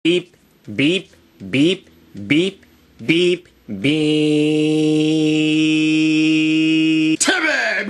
Beep, beep, beep, beep, beep, beep. Timmer!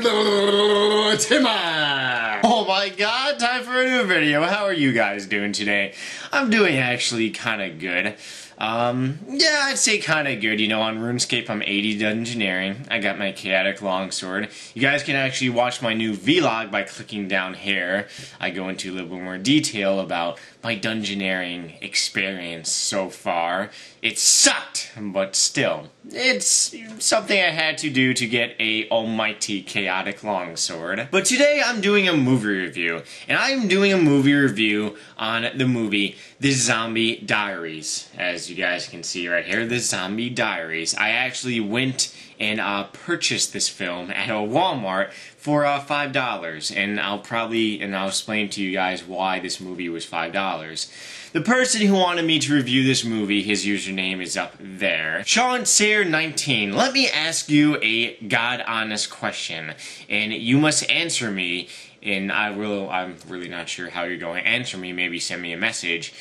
Oh my god, time for a new video. How are you guys doing today? I'm doing actually kinda good. Yeah, I'd say kinda good. You know, on RuneScape I'm 80 dungeoneering. I got my chaotic longsword. You guys can actually watch my new vlog by clicking down here. I go into a little bit more detail about my dungeoneering experience so far. It sucked, but still, it's something I had to do to get a almighty chaotic longsword. But today I'm doing a movie review, and I'm doing a movie review on the movie The Zombie Diaries. As you guys can see right here, The Zombie Diaries. I actually went and purchased this film at a Walmart for $5, and I'll explain to you guys why this movie was $5. The person who wanted me to review this movie, his username is up there. Sean Sayer 19. Let me ask you a God-honest question, and you must answer me. And I'm really not sure how you're going to answer me. Maybe send me a message.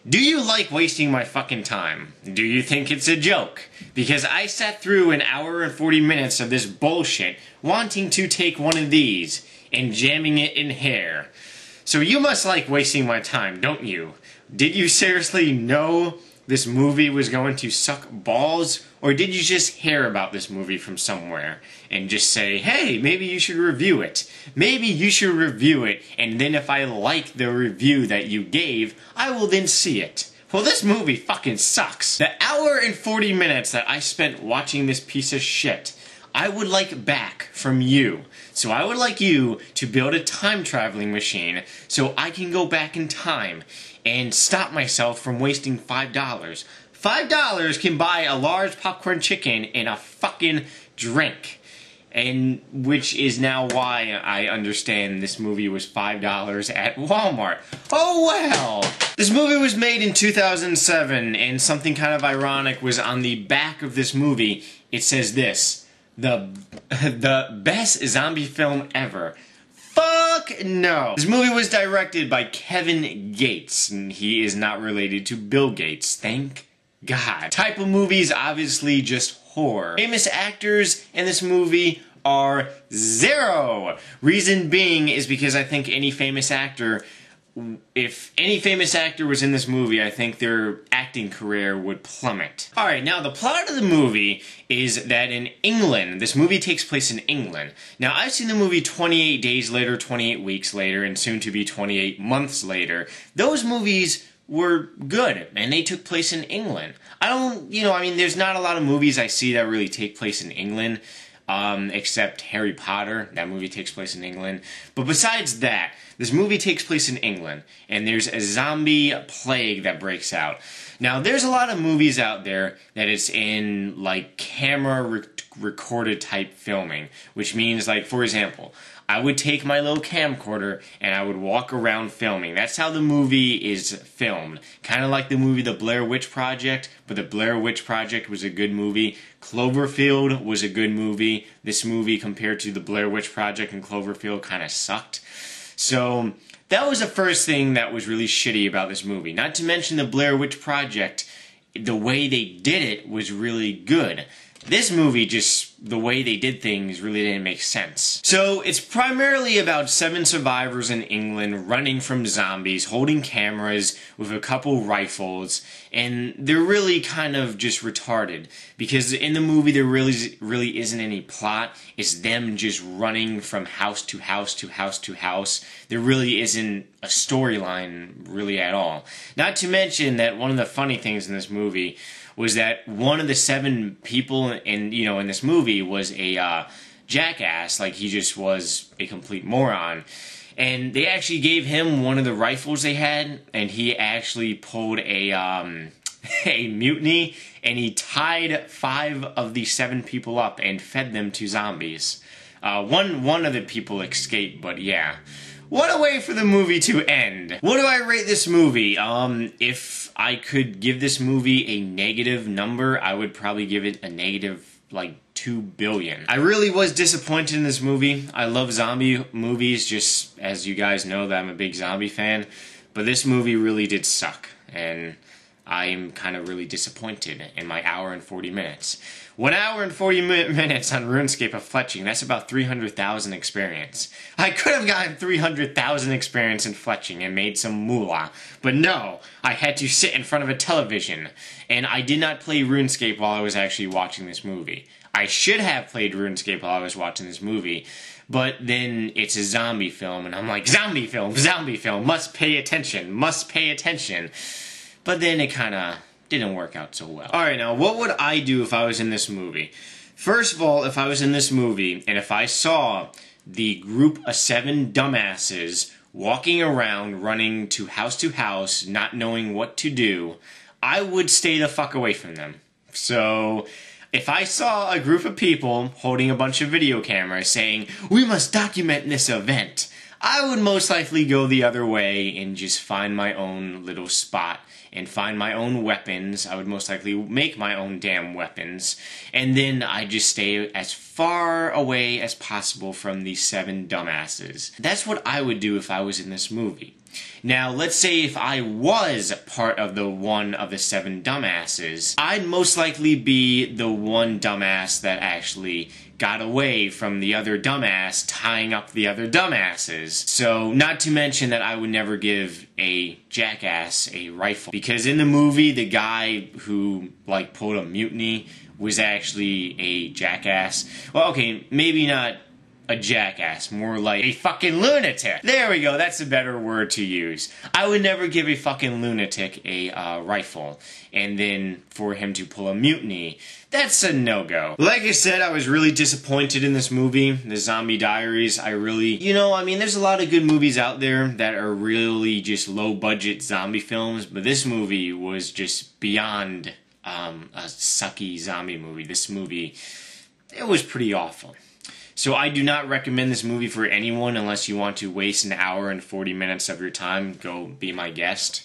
Do you like wasting my fucking time? Do you think it's a joke? Because I sat through an hour and 40 minutes of this bullshit wanting to take one of these and jamming it in hair. So you must like wasting my time, don't you? Did you seriously know this movie was going to suck balls? Or did you just hear about this movie from somewhere and just say, hey, maybe you should review it. Maybe you should review it, and then if I like the review that you gave, I will then see it. Well, this movie fucking sucks. The hour and 40 minutes that I spent watching this piece of shit, I would like back from you. So I would like you to build a time-traveling machine so I can go back in time and stop myself from wasting $5. $5 can buy a large popcorn chicken and a fucking drink. And which is now why I understand this movie was $5 at Walmart. Oh well! This movie was made in 2007, and something kind of ironic was on the back of this movie. It says this: the best zombie film ever. Fuck no! This movie was directed by Kevin Gates, and he is not related to Bill Gates, thank God. Type of movies, obviously just horror. Famous actors in this movie are zero. Reason being is because I think any famous actor, if any famous actor was in this movie, I think their acting career would plummet. Alright, now the plot of the movie is that in England, this movie takes place in England. Now I've seen the movie 28 Days Later, 28 Weeks Later, and soon to be 28 Months Later. Those movies were good, and they took place in England. There's not a lot of movies I see that really take place in England, except Harry Potter. That movie takes place in England. But besides that, this movie takes place in England, and there's a zombie plague that breaks out. Now, there's a lot of movies out there that it's in, like, camera recorded type filming, which means, like, for example, I would take my little camcorder and I would walk around filming. That's how the movie is filmed. Kind of like the movie The Blair Witch Project, but The Blair Witch Project was a good movie. Cloverfield was a good movie. This movie compared to The Blair Witch Project and Cloverfield kind of sucked. So that was the first thing that was really shitty about this movie. Not to mention The Blair Witch Project, the way they did it was really good. This movie, just the way they did things really didn't make sense. So it's primarily about 7 survivors in England running from zombies, holding cameras with a couple rifles, and they're really kind of just retarded. Because in the movie there really isn't any plot. It's them just running from house to house to house to house. There really isn't a storyline really at all. Not to mention that one of the funny things in this movie was that one of the 7 people in this movie was a jackass. Like, he just was a complete moron. And they actually gave him one of the rifles they had, and he actually pulled a mutiny, and he tied 5 of the 7 people up and fed them to zombies. One of the people escaped, but yeah. What a way for the movie to end. What do I rate this movie? If I could give this movie a negative number, I would probably give it a negative, like, 2 billion. I really was disappointed in this movie. I love zombie movies, just as you guys know that I'm a big zombie fan. But this movie really did suck. and I'm kind of really disappointed in my hour and 40 minutes. 1 hour and 40 minutes on RuneScape of fletching, that's about 300,000 experience. I could have gotten 300,000 experience in fletching and made some moolah, but no, I had to sit in front of a television, and I did not play RuneScape while I was actually watching this movie. I should have played RuneScape while I was watching this movie, but then it's a zombie film, and I'm like, zombie film, must pay attention, But then it kind of didn't work out so well. Alright, now, what would I do if I was in this movie? First of all, if I was in this movie, and if I saw the group of 7 dumbasses walking around, running to house, not knowing what to do, I would stay the fuck away from them. So, if I saw a group of people holding a bunch of video cameras saying, "We must document this event," I would most likely go the other way and just find my own little spot and find my own weapons. I would most likely make my own damn weapons, and then I'd just stay as far away as possible from these 7 dumbasses. That's what I would do if I was in this movie. Now, let's say if I was part of the one of the 7 dumbasses, I'd most likely be the one dumbass that actually got away from the other dumbass tying up the other dumbasses. So, not to mention that I would never give a jackass a rifle. Because in the movie, the guy who, like, pulled a mutiny was actually a jackass. Well, okay, maybe not a jackass, more like a fucking lunatic. There we go, that's a better word to use. I would never give a fucking lunatic a rifle, and then for him to pull a mutiny, that's a no-go. Like I said, I was really disappointed in this movie, the Zombie Diaries. I really, I mean, there's a lot of good movies out there that are really just low-budget zombie films, but this movie was just beyond a sucky zombie movie. This movie, it was pretty awful. So I do not recommend this movie for anyone unless you want to waste an hour and 40 minutes of your time. Go be my guest.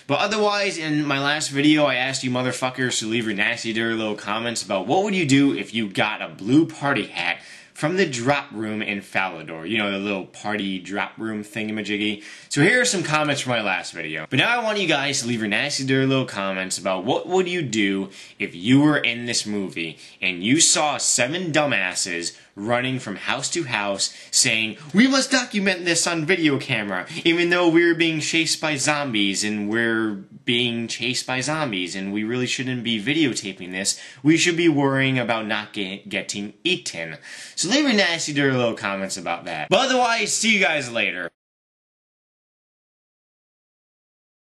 But otherwise, in my last video, I asked you motherfuckers to leave your nasty, dirty little comments about what would you do if you got a blue party hat from the drop room in Falador. You know, the little party drop room thingamajiggy. So here are some comments from my last video. But now I want you guys to leave your nasty, dirty little comments about what would you do if you were in this movie and you saw 7 dumbasses running from house to house saying, "We must document this on video camera, even though we're being chased by zombies and we're being chased by zombies and we really shouldn't be videotaping this. We should be worrying about not getting eaten." So leave your nasty, dirty little comments about that. But otherwise, see you guys later.